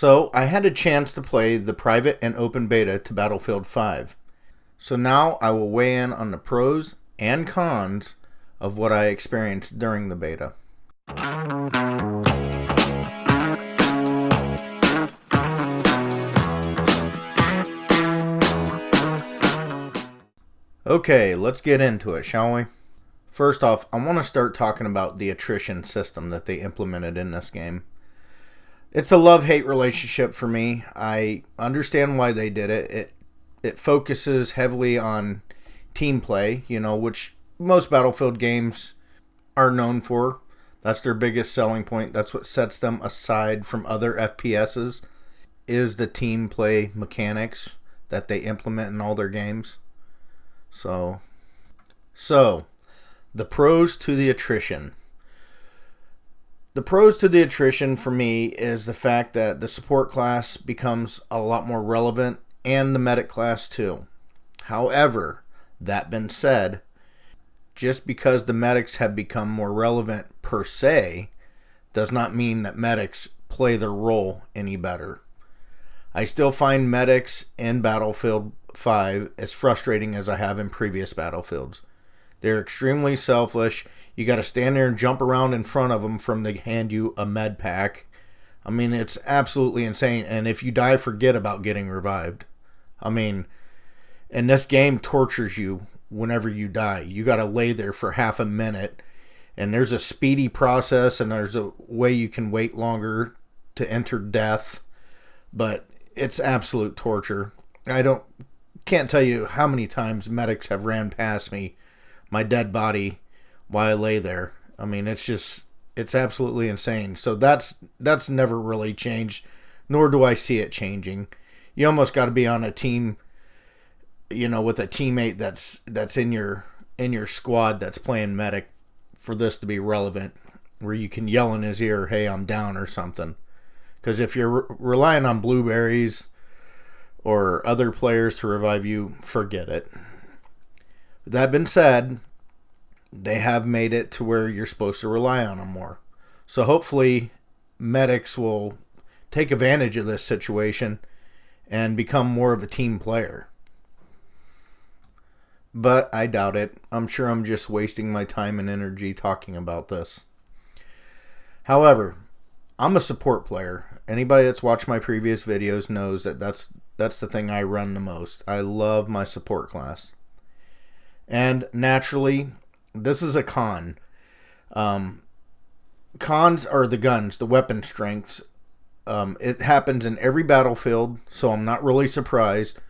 So I had a chance to play the private and open beta to Battlefield 5. So now I will weigh in on the pros and cons of what I experienced during the beta. Okay, let's get into it, shall we? First off, I want to start talking about the attrition system that they implemented in this game. It's a love-hate relationship for me. I understand why they did it. It focuses heavily on team play, which most Battlefield games are known for. That's their biggest selling point. That's what sets them aside from other FPSs, is the team play mechanics that they implement in all their games. So the pros to the attrition. The pros to the attrition for me is the fact that the support class becomes a lot more relevant, and the medic class too. However, that being said, just because the medics have become more relevant per se, does not mean that medics play their role any better. I still find medics in Battlefield 5 as frustrating as I have in previous Battlefields. They're extremely selfish. You got to stand there and jump around in front of them from they hand you a med pack. I mean, it's absolutely insane. And if you die, forget about getting revived. I mean, and this game tortures you whenever you die. You got to lay there for half a minute. And there's a speedy process, and there's a way you can wait longer to enter death. But it's absolute torture. Can't tell you how many times medics have ran past me, my dead body, while I lay there. I mean, it's absolutely insane. So that's never really changed, nor do I see it changing. You almost got to be on a team, with a teammate that's in your squad that's playing medic for this to be relevant, where you can yell in his ear, "Hey, I'm down," or something. Because if you're relying on blueberries or other players to revive you, forget it. That being said, they have made it to where you're supposed to rely on them more. So hopefully medics will take advantage of this situation and become more of a team player. But I doubt it. I'm sure I'm just wasting my time and energy talking about this. However, I'm a support player. Anybody that's watched my previous videos knows that that's the thing I run the most. I love my support class. And naturally, this is a con. Cons are the guns, the weapon strengths. It happens in every Battlefield, so I'm not really surprised.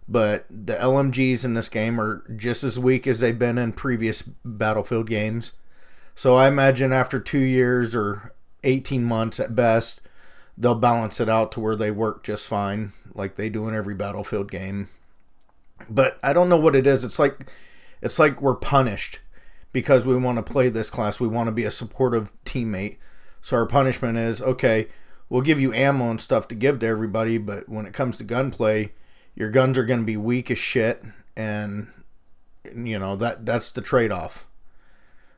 But the LMGs in this game are just as weak as they've been in previous Battlefield games. So I imagine after 2 years or 18 months at best, they'll balance it out to where they work just fine, like they do in every Battlefield game. But I don't know what it is. It's like we're punished because we want to play this class. We want to be a supportive teammate. So our punishment is, okay, we'll give you ammo and stuff to give to everybody, but when it comes to gunplay, your guns are going to be weak as shit, and that's the trade-off.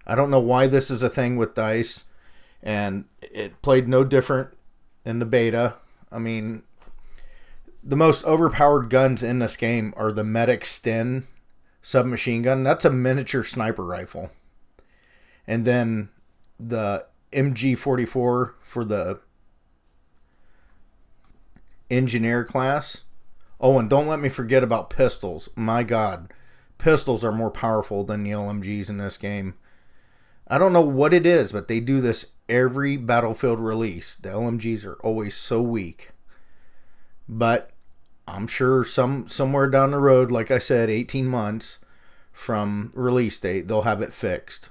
I don't know why this is a thing with DICE, and it played no different in the beta. I mean, the most overpowered guns in this game are the Medic Sten submachine gun. That's a miniature sniper rifle. And then the MG44 for the engineer class. Oh, and don't let me forget about pistols. My God, pistols are more powerful than the LMGs in this game. I don't know what it is, but they do this every Battlefield release. The LMGs are always so weak. But I'm sure somewhere down the road, like I said, 18 months from release date, they'll have it fixed.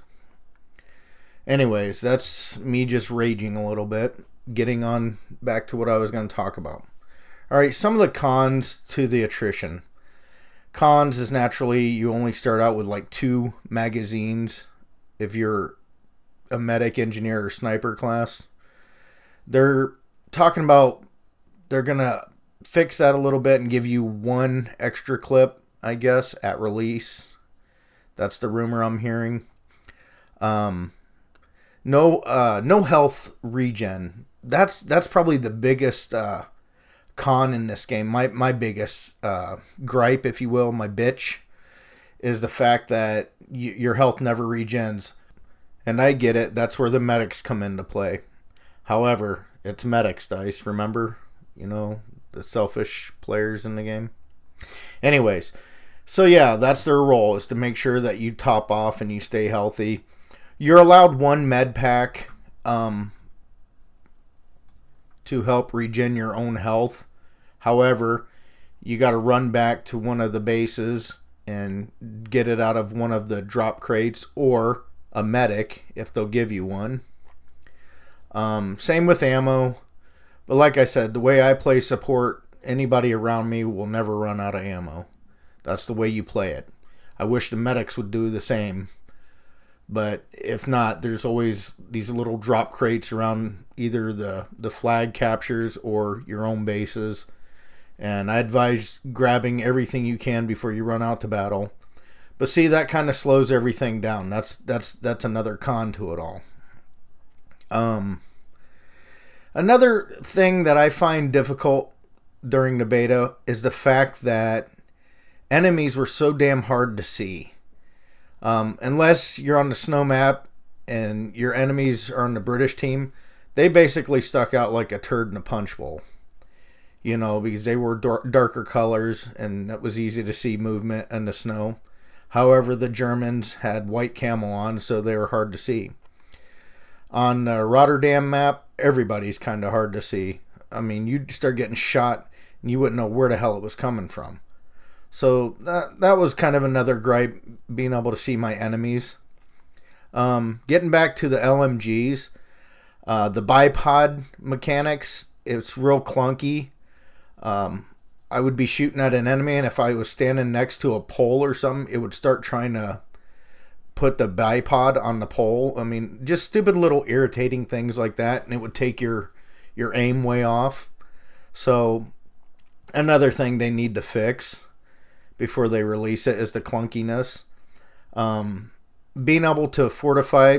Anyways, that's me just raging a little bit. Getting on back to what I was going to talk about. Alright, some of the cons to the attrition. Cons is naturally you only start out with like 2 magazines if you're a medic, engineer, or sniper class. They're talking about they're going to fix that a little bit and give you 1 extra clip, I guess, at release. That's the rumor I'm hearing. No health regen. That's probably the biggest con in this game. My biggest gripe, if you will, my bitch, is the fact that your health never regens. And I get it. That's where the medics come into play. However, it's medics, Dice. Remember? You know, the selfish players in the game. Anyways, so yeah, that's their role, is to make sure that you top off and you stay healthy. You're allowed one med pack to help regen your own health. However, you got to run back to one of the bases and get it out of one of the drop crates or a medic if they'll give you one. Same with ammo. But like I said, the way I play support, anybody around me will never run out of ammo. That's the way you play it. I wish the medics would do the same. But if not, there's always these little drop crates around either the flag captures or your own bases. And I advise grabbing everything you can before you run out to battle. But see, that kind of slows everything down. That's another con to it all. Another thing that I find difficult during the beta is the fact that enemies were so damn hard to see. Unless you're on the snow map and your enemies are on the British team, they basically stuck out like a turd in a punch bowl. You know, because they were darker colors and it was easy to see movement in the snow. However, the Germans had white camo on, so they were hard to see. On the Rotterdam map, everybody's kind of hard to see. I mean, you'd start getting shot and you wouldn't know where the hell it was coming from. So that was kind of another gripe, being able to see my enemies. Getting back to the LMGs, the bipod mechanics, it's real clunky. I would be shooting at an enemy, and if I was standing next to a pole or something, it would start trying to put the bipod on the pole. I mean, just stupid little irritating things like that, and it would take your aim way off. So another thing they need to fix before they release it is the clunkiness. Being able to fortify,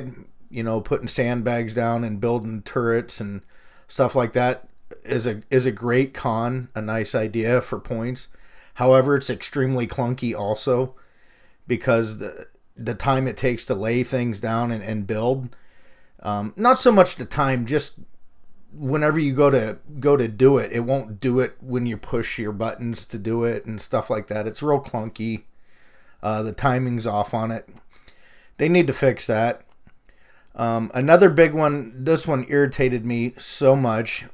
you know, putting sandbags down and building turrets and stuff like that is a great con, a nice idea for points. However, it's extremely clunky also, because the time it takes to lay things down and build, not so much the time, just whenever you go to do it, it won't do it when you push your buttons to do it and stuff like that. It's real clunky. The timing's off on it. They need to fix that. Another big one, this one irritated me so much,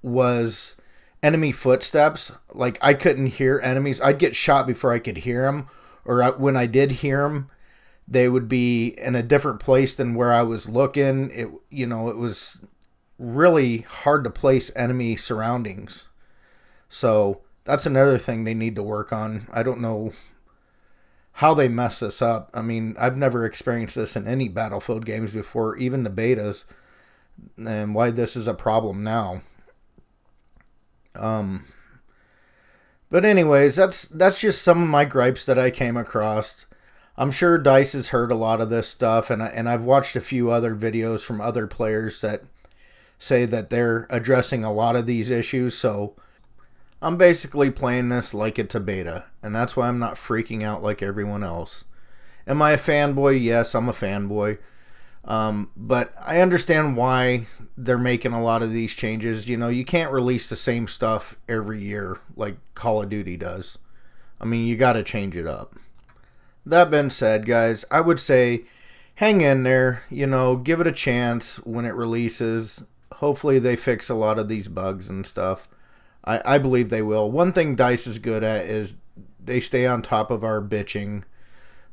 was enemy footsteps. Like, I couldn't hear enemies. I'd get shot before I could hear them, or when I did hear them, they would be in a different place than where I was looking. It was really hard to place enemy surroundings. So that's another thing they need to work on. I don't know how they mess this up. I mean, I've never experienced this in any Battlefield games before, even the betas, and why this is a problem now. But anyways, that's just some of my gripes that I came across. I'm sure Dice has heard a lot of this stuff, and I've watched a few other videos from other players that say that they're addressing a lot of these issues. So I'm basically playing this like it's a beta, and that's why I'm not freaking out like everyone else. Am I a fanboy? Yes, I'm a fanboy. But I understand why they're making a lot of these changes. You know, you can't release the same stuff every year like Call of Duty does. I mean, you got to change it up. That being said, guys, I would say hang in there. You know, give it a chance when it releases. Hopefully they fix a lot of these bugs and stuff. I believe they will. One thing DICE is good at is they stay on top of our bitching.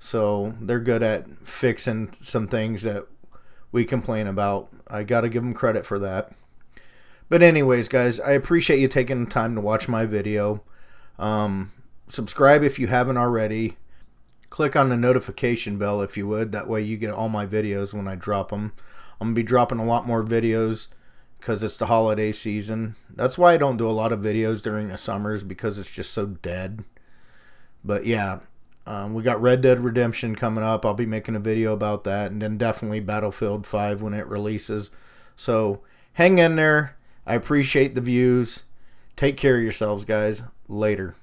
So they're good at fixing some things that we complain about. I got to give them credit for that. But anyways, guys, I appreciate you taking the time to watch my video. Subscribe if you haven't already. Click on the notification bell if you would. That way you get all my videos when I drop them. I'm going to be dropping a lot more videos because it's the holiday season. That's why I don't do a lot of videos during the summers, because it's just so dead. But yeah, we got Red Dead Redemption coming up. I'll be making a video about that. And then definitely Battlefield 5 when it releases. So hang in there. I appreciate the views. Take care of yourselves, guys. Later.